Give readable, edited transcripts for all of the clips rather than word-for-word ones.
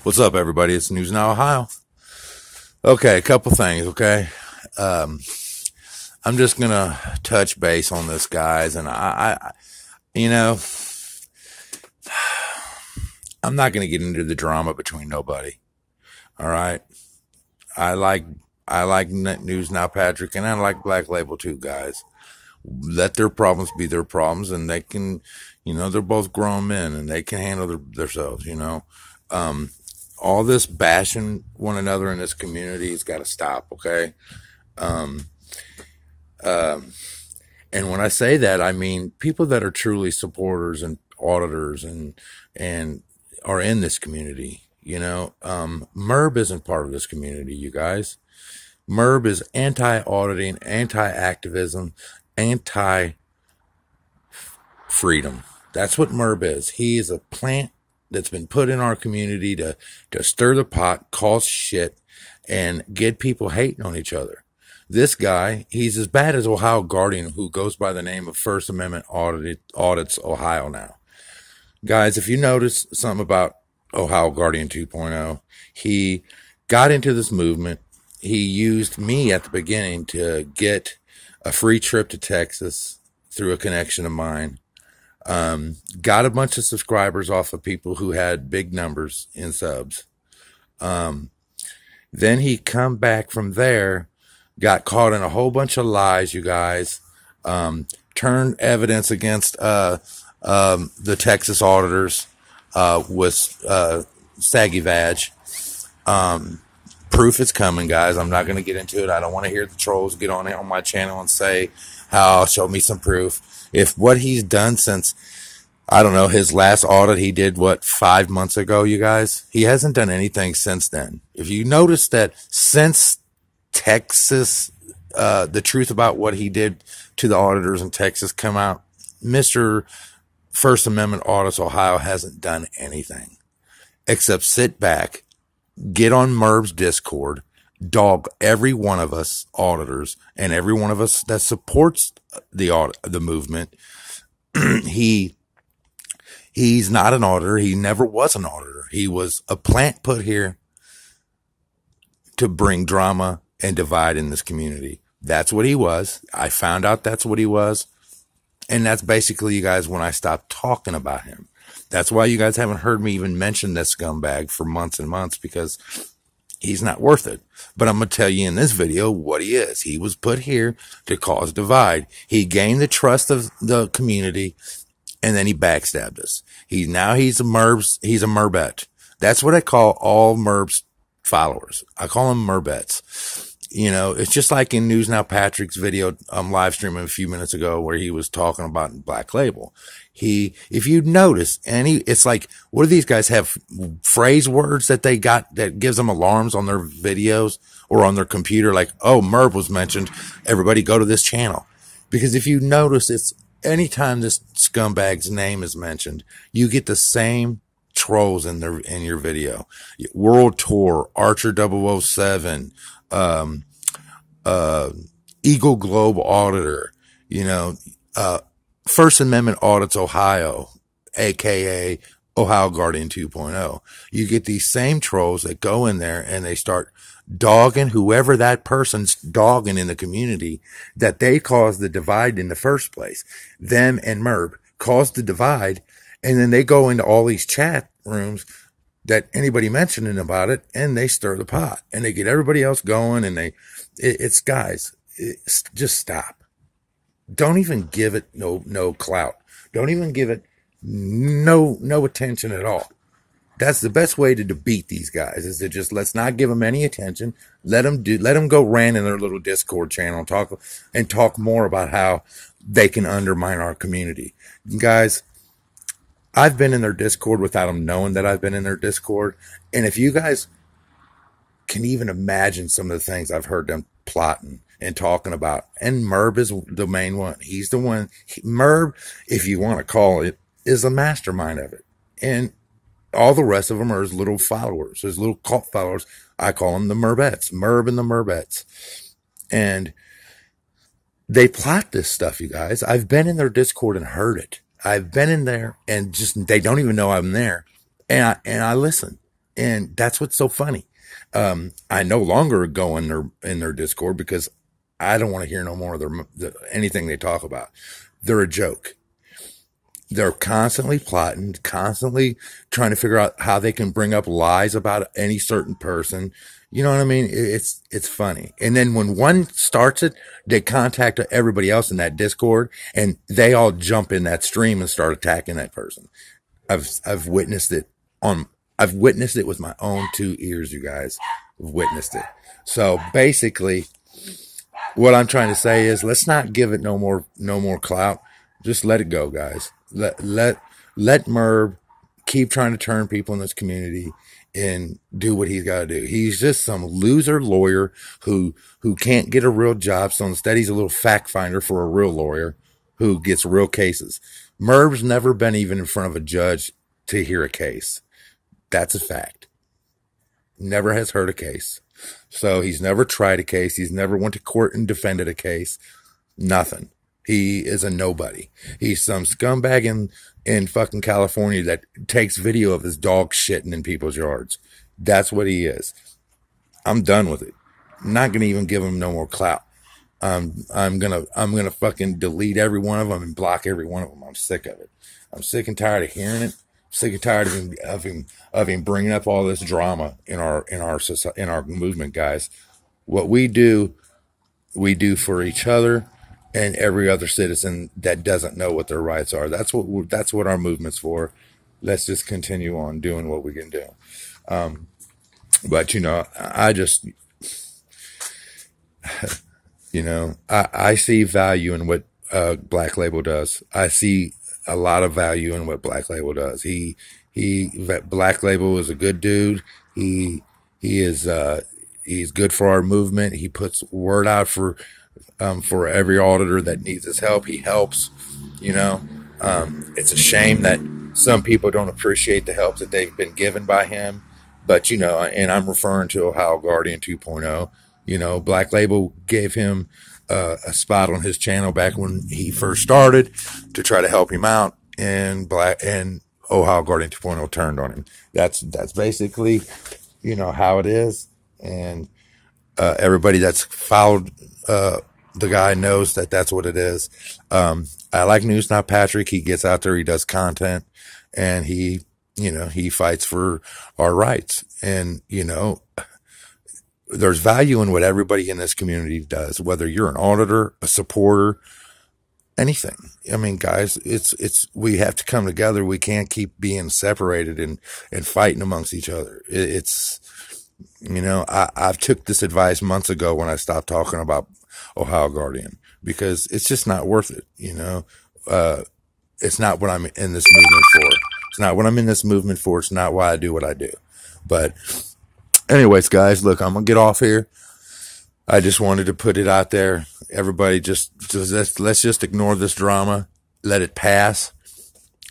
What's up, everybody? It's News Now, Ohio. Okay, a couple things, okay? Um, I'm just gonna touch base on this, guys, and you know, I'm not gonna get into the drama between nobody. All right, I like I like News Now, Patrick, and I like Black Label too, guys. Let their problems be their problems, and they can, they're both grown men, and they can handle themselves. Um, all this bashing one another in this community has got to stop, okay? Um, um, and when I say that, I mean people that are truly supporters and auditors and are in this community. MERB isn't part of this community, you guys. MERB is anti-auditing, anti-activism, anti-freedom. That's what MERB is. He is a plant that's been put in our community to stir the pot, cause shit, and get people hating on each other. This guy, he's as bad as Ohio Guardian, who goes by the name of First Amendment Audits Ohio now. Guys, if you notice something about Ohio Guardian 2.0, he got into this movement. He used me at the beginning to get a free trip to Texas through a connection of mine. Got a bunch of subscribers off of people who had big numbers in subs. Then he come back from there, got caught in a whole bunch of lies, you guys. Turned evidence against the Texas auditors with Saggy Vag. Proof is coming, guys. I'm not going to get into it. I don't want to hear the trolls get on my channel and say, show me some proof. If what he's done since, I don't know, his last audit he did, 5 months ago, you guys? He hasn't done anything since then. If you notice that since Texas, the truth about what he did to the auditors in Texas come out, Mr. First Amendment Audits Ohio hasn't done anything except sit back, get on MERB's Discord, dog every one of us auditors and every one of us that supports the movement. He's not an auditor. He never was an auditor. He was a plant put here to bring drama and divide in this community. That's what he was. I found out that's what he was. And that's basically, you guys, when I stopped talking about him. That's why you guys haven't heard me even mention this scumbag for months and months, because he's not worth it. But I'm going to tell you in this video what he is. He was put here to cause divide. He gained the trust of the community, and then he backstabbed us. He's a MERBette. That's what I call all MERB's followers. I call them MERBettes. It's just like in News Now Patrick's video, live streaming a few minutes ago, where he was talking about Black Label. If you notice, it's like, what do these guys have? Phrase words that they got that gives them alarms on their videos or on their computer, like, oh, MERB was mentioned. Everybody go to this channel. Because if you notice, it's anytime this scumbag's name is mentioned, you get the same trolls in your video. World Tour, Archer 007, Eagle Globe Auditor, First Amendment Audits Ohio, aka Ohio Guardian 2.0. You get these same trolls that go in there and they start dogging whoever that person's dogging in the community that they caused the divide in the first place. Them and MERB caused the divide, and then they go into all these chat rooms that anybody mentioning about it, and they stir the pot, and they get everybody else going, and guys, just stop. Don't even give it no clout. Don't even give it no attention at all. That's the best way to defeat these guys, is to just, let's not give them any attention. Let them go rant in their little Discord channel and talk more about how they can undermine our community. Guys, I've been in their Discord without them knowing that I've been in their Discord. And if you guys can even imagine some of the things I've heard them plotting and talking about, and MERB is the main one. He's the one. MERB, if you want to call it, is the mastermind of it. And all the rest of them are his little followers, his little cult followers. I call them the MERBettes, MERB and the MERBettes. And they plot this stuff, you guys. I've been in their Discord and heard it. I've been in there and just, they don't even know I'm there. And I listen. And that's what's so funny. I no longer go in their Discord because I don't want to hear no more of anything they talk about. They're a joke. They're constantly plotting, constantly trying to figure out how they can bring up lies about any certain person. You know what I mean? It's funny. And then when one starts it, they contact everybody else in that Discord and they all jump in that stream and start attacking that person. I've witnessed it I've witnessed it with my own 2 ears, you guys. I've witnessed it. So basically, what I'm trying to say is let's not give it no more clout. Just let it go, guys. Let Merb keep trying to turn people in this community and do what he's got to do. He's just some loser lawyer who can't get a real job. So instead, he's a little fact finder for a real lawyer who gets real cases. Merb's never been even in front of a judge to hear a case. That's a fact. Never has heard a case. So he's never tried a case. He's never went to court and defended a case. Nothing. He is a nobody. He's some scumbag in fucking California that takes video of his dog shitting in people's yards. That's what he is. I'm done with it. I'm not going to even give him no more clout. I'm gonna fucking delete every one of them and block every one of them. I'm sick of it. I'm sick and tired of hearing it. I'm sick and tired of him bringing up all this drama in our movement, guys. What we do for each other and every other citizen that doesn't know what their rights are. That's what our movement's for. Let's just continue on doing what we can do. But I just, I see value in what Black Label does. I see a lot of value in what Black Label does. Black Label is a good dude. He's good for our movement. He puts word out for every auditor that needs his help. He helps. It's a shame that some people don't appreciate the help that they've been given by him. But and I'm referring to Ohio Guardian 2.0. Black Label gave him a spot on his channel back when he first started to try to help him out, and Ohio Guardian 2.0 turned on him. That's basically how it is, and everybody that's followed the guy knows that that's what it is. I like News Not Patrick. He gets out there, he does content, and he fights for our rights. And there's value in what everybody in this community does, whether you're an auditor, a supporter, anything. I mean, guys, we have to come together. We can't keep being separated and fighting amongst each other. I've took this advice months ago when I stopped talking about Ohio Guardian, because it's just not worth it. It's not what I'm in this movement for. It's not what I'm in this movement for. It's not why I do what I do. But anyways, guys, look, I'm going to get off here. I just wanted to put it out there. Everybody let's just ignore this drama. Let it pass.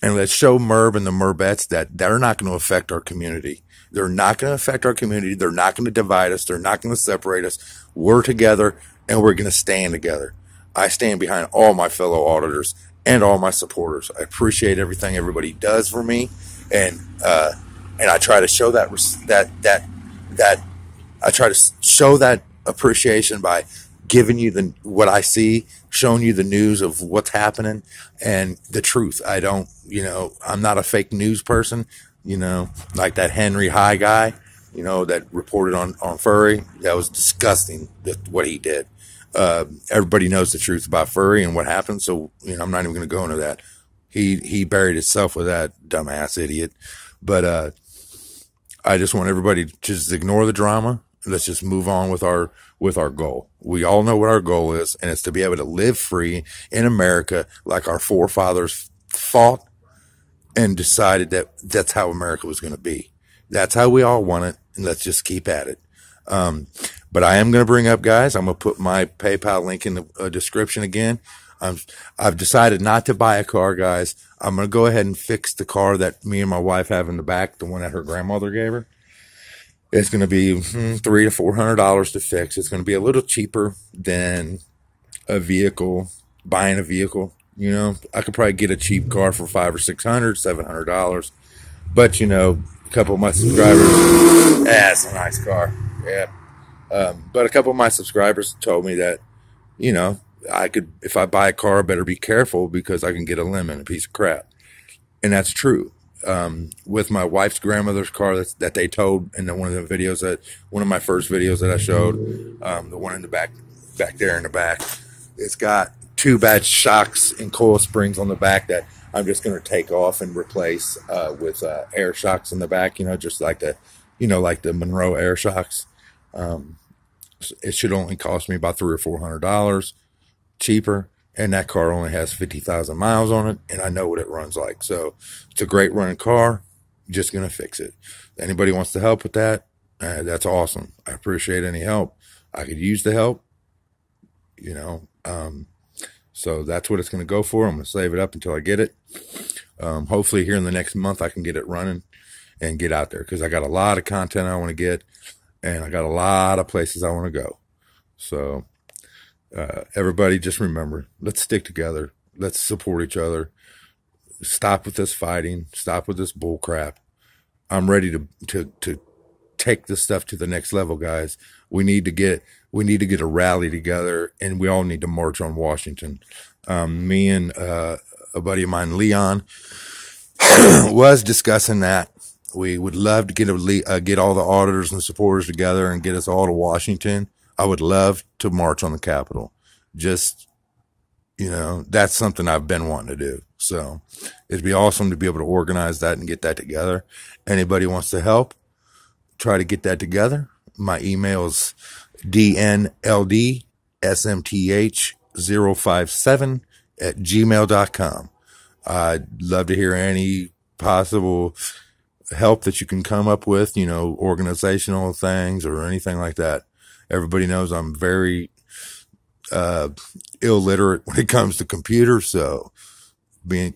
And let's show Merb and the Merbettes that they're not going to affect our community. They're not going to affect our community. They're not going to divide us. They're not going to separate us. We're together, and we're going to stand together. I stand behind all my fellow auditors and all my supporters. I appreciate everything everybody does for me. And I try to show that I try to show that appreciation by giving you what I see, showing you the news of what's happening and the truth. I'm not a fake news person, like that Henry High guy, that reported on Furry. That was disgusting, what he did. Everybody knows the truth about Furry and what happened. So, I'm not even going to go into that. He buried himself with that dumbass idiot. But, I just want everybody to just ignore the drama. Let's just move on with our goal. We all know what our goal is, and it's to be able to live free in America like our forefathers fought and decided that that's how America was going to be. That's how we all want it, and let's just keep at it. But I am going to bring up, guys, I'm going to put my PayPal link in the description again. I've decided not to buy a car, guys. I'm going to go ahead and fix the car that me and my wife have in the back, the one that her grandmother gave her. It's going to be $300 to $400 to fix. It's going to be a little cheaper than buying a vehicle. I could probably get a cheap car for $500 or $600, $700. But, A couple of my subscribers, yeah, it's a nice car. Yeah. But a couple of my subscribers told me that, you know, I could, if I buy a car, I better be careful because I can get a lemon, a piece of crap. And that's true. With my wife's grandmother's car that they towed in one of the videos one of my first videos that I showed, the one in the back there in the back, it's got 2 bad shocks and coil springs on the back that I'm just going to take off and replace, with, air shocks in the back, just like like the Monroe air shocks. It should only cost me about $300 or $400 cheaper. And that car only has 50,000 miles on it, and I know what it runs like. So it's a great running car. Just going to fix it. Anybody wants to help with that, that's awesome. I appreciate any help. I could use the help, so that's what it's going to go for. I'm going to save it up until I get it. Hopefully here in the next month, I can get it running and get out there because I got a lot of content I want to get, and I got a lot of places I want to go. So, everybody just remember, let's stick together. Let's support each other. Stop with this fighting. Stop with this bull crap. I'm ready to take this stuff to the next level, guys. We need to get a rally together, and we all need to march on Washington. Me and, a buddy of mine, Leon, was discussing that. We would love to get all the auditors and supporters together and get us all to Washington. I would love to march on the Capitol. Just, that's something I've been wanting to do. So it'd be awesome to be able to organize that and get that together. Anybody wants to help, try to get that together. My email is dnldsmth057@gmail.com. I'd love to hear any possible help that you can come up with, organizational things or anything like that. Everybody knows I'm very illiterate when it comes to computers, so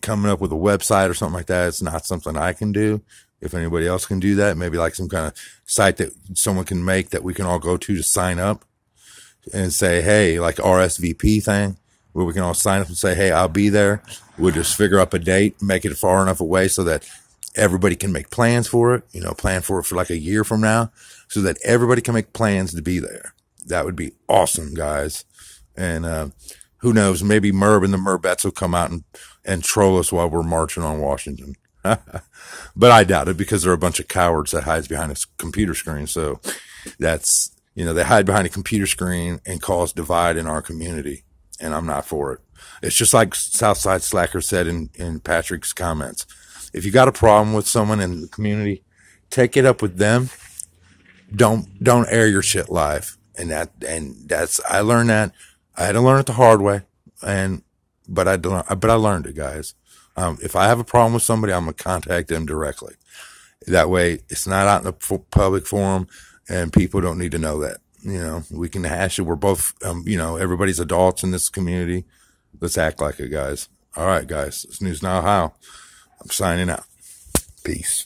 coming up with a website or something like that, it's not something I can do. If anybody else can do that, maybe like some kind of site that someone can make that we can all go to sign up and say, hey, like RSVP thing, where we can all sign up and say, hey, I'll be there. We'll just figure up a date, make it far enough away so that everybody can make plans for it, plan for it for like a year from now so that everybody can make plans to be there. That would be awesome, guys. And, who knows, maybe Merb and the Merbettes will come out and troll us while we're marching on Washington. But I doubt it because they're a bunch of cowards that hides behind a computer screen. So that's, they hide behind a computer screen and cause divide in our community. And I'm not for it. It's just like Southside Slacker said in Patrick's comments. If you got a problem with someone in the community, take it up with them. Don't air your shit live. And that's, I learned that. I had to learn it the hard way. But I learned it, guys. If I have a problem with somebody, I'm going to contact them directly. That way it's not out in the public forum and people don't need to know that, we can hash it. We're both, everybody's adults in this community. Let's act like it, guys. All right, guys. It's News Now How. I'm signing out. Peace.